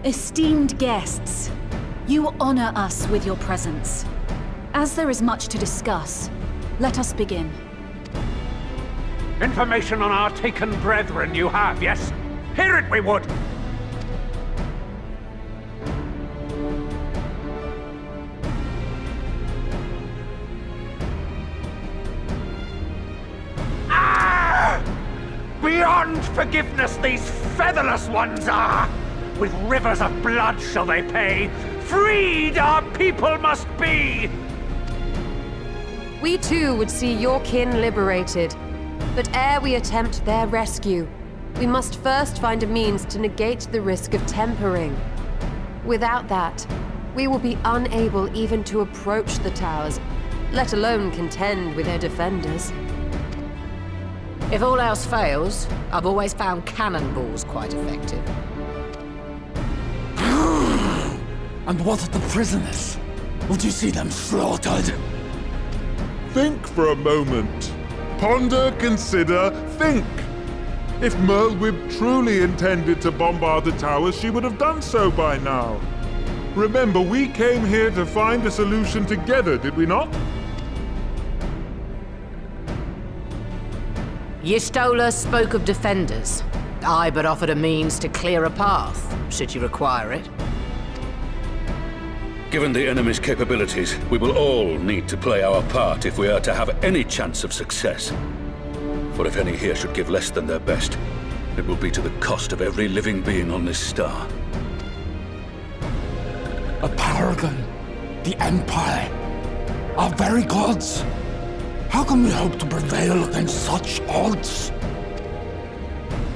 Esteemed guests, you honor us with your presence. As there is much to discuss, let us begin. Information on our taken brethren you have, yes? Hear it we would! Ah! Beyond forgiveness these featherless ones are! With rivers of blood shall they pay. Freed our people must be! We too would see your kin liberated. But ere we attempt their rescue, we must first find a means to negate the risk of tempering. Without that, we will be unable even to approach the towers, let alone contend with their defenders. If all else fails, I've always found cannonballs quite effective. And what of the prisoners? Would you see them slaughtered? Think for a moment. Ponder, consider, think. If Merlwyb truly intended to bombard the towers, she would have done so by now. Remember, we came here to find a solution together, did we not? Y'shtola spoke of defenders. I but offered a means to clear a path, should you require it. Given the enemy's capabilities, we will all need to play our part if we are to have any chance of success. For if any here should give less than their best, it will be to the cost of every living being on this star. A paragon, the Empire, our very gods. How can we hope to prevail against such odds?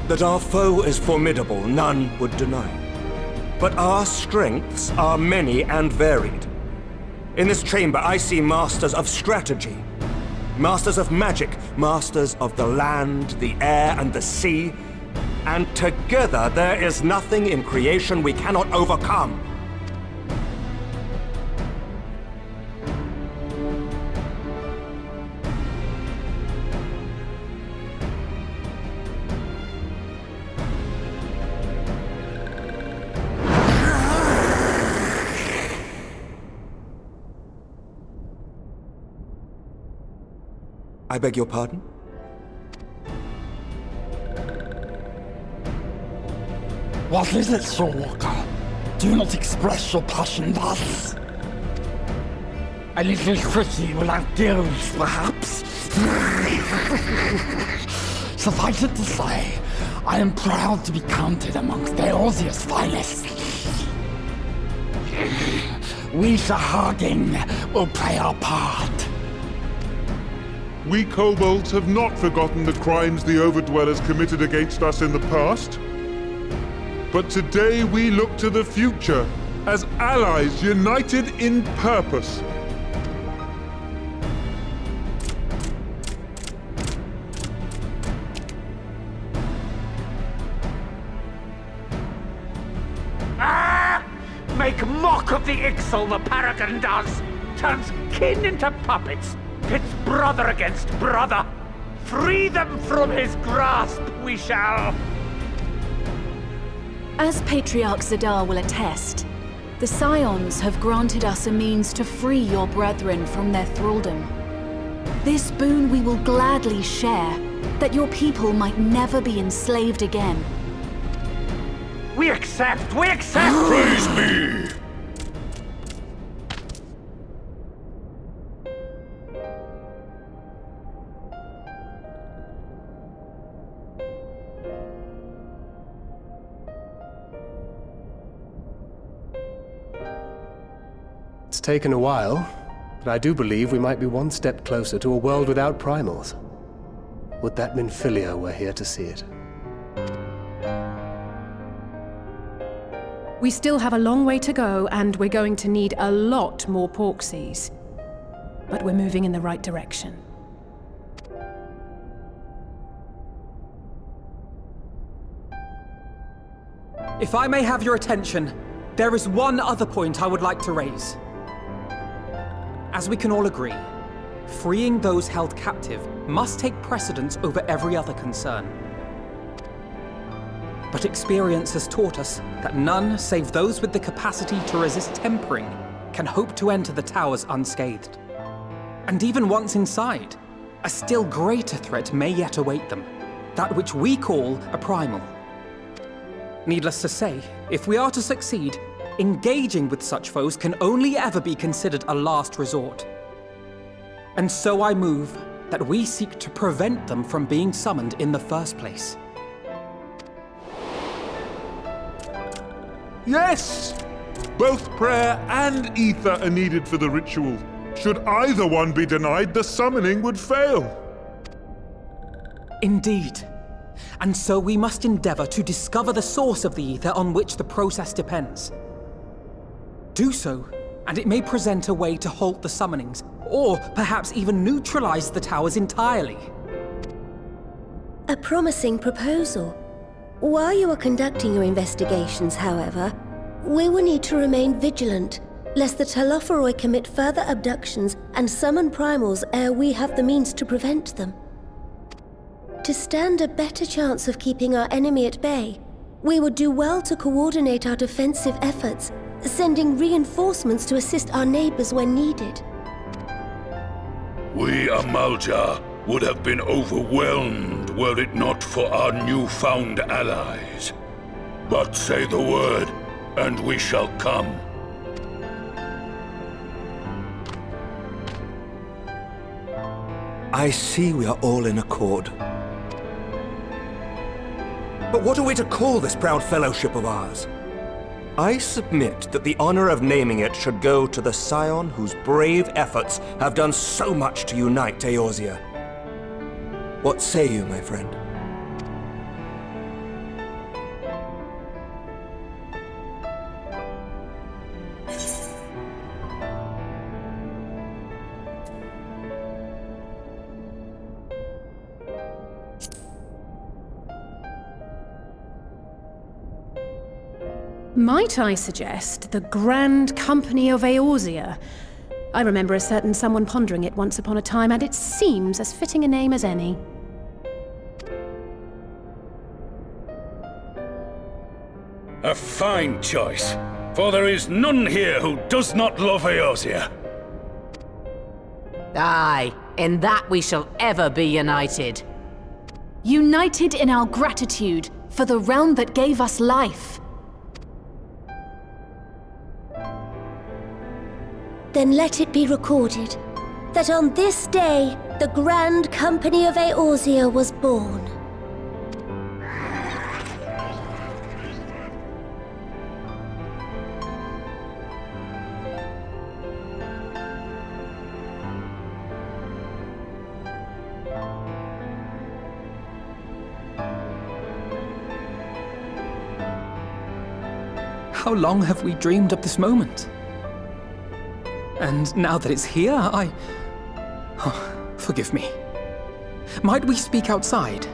That our foe is formidable, none would deny. But our strengths are many and varied. In this chamber, I see masters of strategy, masters of magic, masters of the land, the air, and the sea. And together, there is nothing in creation we cannot overcome. I beg your pardon? What is it, Soulwalker? Do not express your passion thus. A little tricky will outdo us, perhaps. Suffice it to say, I am proud to be counted amongst Eorzea's finest. We Sahagin will play our part. We kobolds have not forgotten the crimes the Overdwellers committed against us in the past. But today we look to the future as allies united in purpose. Ah! Make mock of the Ixal, the Paragon does! Turns kin into puppets! Pits brother against brother! Free them from his grasp, we shall! As Patriarch Zadar will attest, the Scions have granted us a means to free your brethren from their thraldom. This boon we will gladly share, that your people might never be enslaved again. We accept! We accept! Praise be! It's taken a while, but I do believe we might be one step closer to a world without primals. Would that Minfilia were here to see it. We still have a long way to go, and we're going to need a lot more Porksies. But we're moving in the right direction. If I may have your attention, there is one other point I would like to raise. As we can all agree, freeing those held captive must take precedence over every other concern. But experience has taught us that none save those with the capacity to resist tempering can hope to enter the towers unscathed. And even once inside, a still greater threat may yet await them, that which we call a primal. Needless to say, if we are to succeed, engaging with such foes can only ever be considered a last resort. And so I move that we seek to prevent them from being summoned in the first place. Yes! Both prayer and ether are needed for the ritual. Should either one be denied, the summoning would fail. Indeed. And so we must endeavor to discover the source of the ether on which the process depends. Do so, and it may present a way to halt the summonings, or perhaps even neutralize the towers entirely. A promising proposal. While you are conducting your investigations, however, we will need to remain vigilant, lest the Telophoroi commit further abductions and summon primals ere we have the means to prevent them. To stand a better chance of keeping our enemy at bay, we would do well to coordinate our defensive efforts, sending reinforcements to assist our neighbors when needed. We Amalja would have been overwhelmed were it not for our newfound allies. But say the word, and we shall come. I see we are all in accord. But what are we to call this proud fellowship of ours? I submit that the honor of naming it should go to the scion whose brave efforts have done so much to unite Eorzea. What say you, my friend? Might I suggest the Grand Company of Eorzea? I remember a certain someone pondering it once upon a time, and it seems as fitting a name as any. A fine choice, for there is none here who does not love Eorzea. Aye, in that we shall ever be united. United in our gratitude for the realm that gave us life. Then let it be recorded that on this day, the Grand Company of Eorzea was born. How long have we dreamed of this moment? And now that it's here, Oh, forgive me. Might we speak outside?